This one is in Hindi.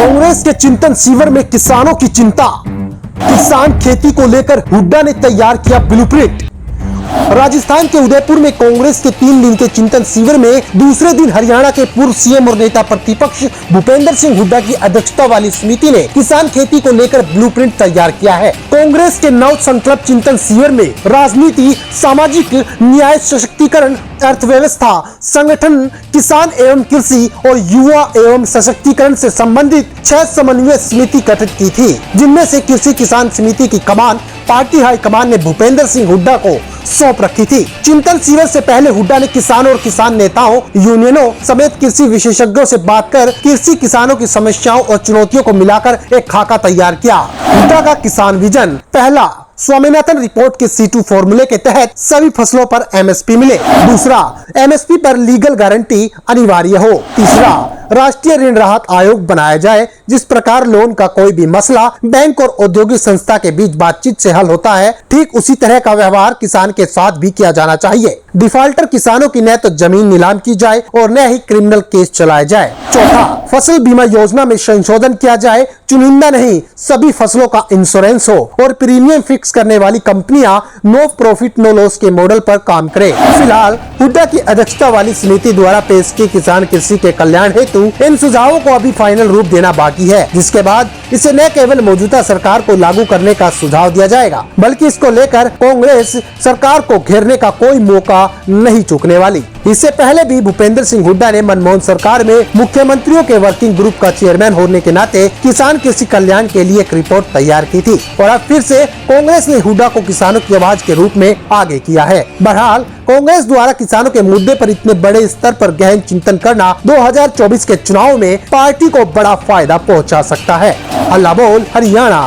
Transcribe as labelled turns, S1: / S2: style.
S1: कांग्रेस के चिंतन शिविर में किसानों की चिंता। किसान खेती को लेकर हुड्डा ने तैयार किया ब्लूप्रिंट। राजस्थान के उदयपुर में कांग्रेस के 3 दिन के चिंतन शिविर में दूसरे दिन हरियाणा के पूर्व सीएम और नेता प्रतिपक्ष भूपेंद्र सिंह हुड्डा की अध्यक्षता वाली समिति ने किसान खेती को लेकर ब्लूप्रिंट तैयार किया है। कांग्रेस के 9 संकल्प चिंतन शिविर में राजनीति, सामाजिक न्याय, सशक्तिकरण, अर्थव्यवस्था, संगठन, किसान एवं कृषि और युवा एवं सशक्तिकरण से संबंधित 6 समन्वय समिति गठित की थी, जिनमें से कृषि किसान समिति की कमान पार्टी हाईकमान ने भूपेंद्र सिंह हुड्डा को सौंप रखी थी। चिंतन शिविर से पहले हुड्डा ने किसानों और किसान नेताओं, यूनियनों समेत कृषि विशेषज्ञों से बात कर कृषि किसानों की समस्याओं और चुनौतियों को मिलाकर एक खाका तैयार किया। हुड्डा का किसान विजन: पहला, स्वामीनाथन रिपोर्ट के C2 फॉर्मूले के तहत सभी फसलों पर MSP मिले। दूसरा, MSP पर लीगल गारंटी अनिवार्य हो। तीसरा, राष्ट्रीय ऋण राहत आयोग बनाया जाए, जिस प्रकार लोन का कोई भी मसला बैंक और औद्योगिक संस्था के बीच बातचीत से हल होता है, ठीक उसी तरह का व्यवहार किसान के साथ भी किया जाना चाहिए। डिफाल्टर किसानों की न तो जमीन नीलाम की जाए और न ही क्रिमिनल केस चलाए जाए। चौथा, फसल बीमा योजना में संशोधन किया जाए, चुनिंदा नहीं सभी फसलों का इंश्योरेंस हो और प्रीमियम फिक्स करने वाली कंपनियां नो प्रॉफिट नो लॉस के मॉडल पर काम करें। फिलहाल हुड्डा की अध्यक्षता वाली समिति द्वारा पेश की किसान कृषि के कल्याण हेतु इन सुझावों को अभी फाइनल रूप देना बाकी है, जिसके बाद इसे न केवल मौजूदा सरकार को लागू करने का सुझाव दिया जाएगा, बल्कि इसको लेकर कांग्रेस सरकार को घेरने का कोई मौका नहीं चूकने वाली। इससे पहले भी भूपेंद्र सिंह हुड्डा ने मनमोहन सरकार में मुख्यमंत्रियों के वर्किंग ग्रुप का चेयरमैन होने के नाते किसान कृषि कल्याण के लिए एक रिपोर्ट तैयार की थी और अब फिर से कांग्रेस ने हुड्डा को किसानों की आवाज के रूप में आगे किया है। बहरहाल कांग्रेस द्वारा किसानों के मुद्दे पर इतने बड़े स्तर पर गहन चिंतन करना 2024 के चुनाव में पार्टी को बड़ा फायदा पहुंचा सकता है। अल्लाह बोल हरियाणा।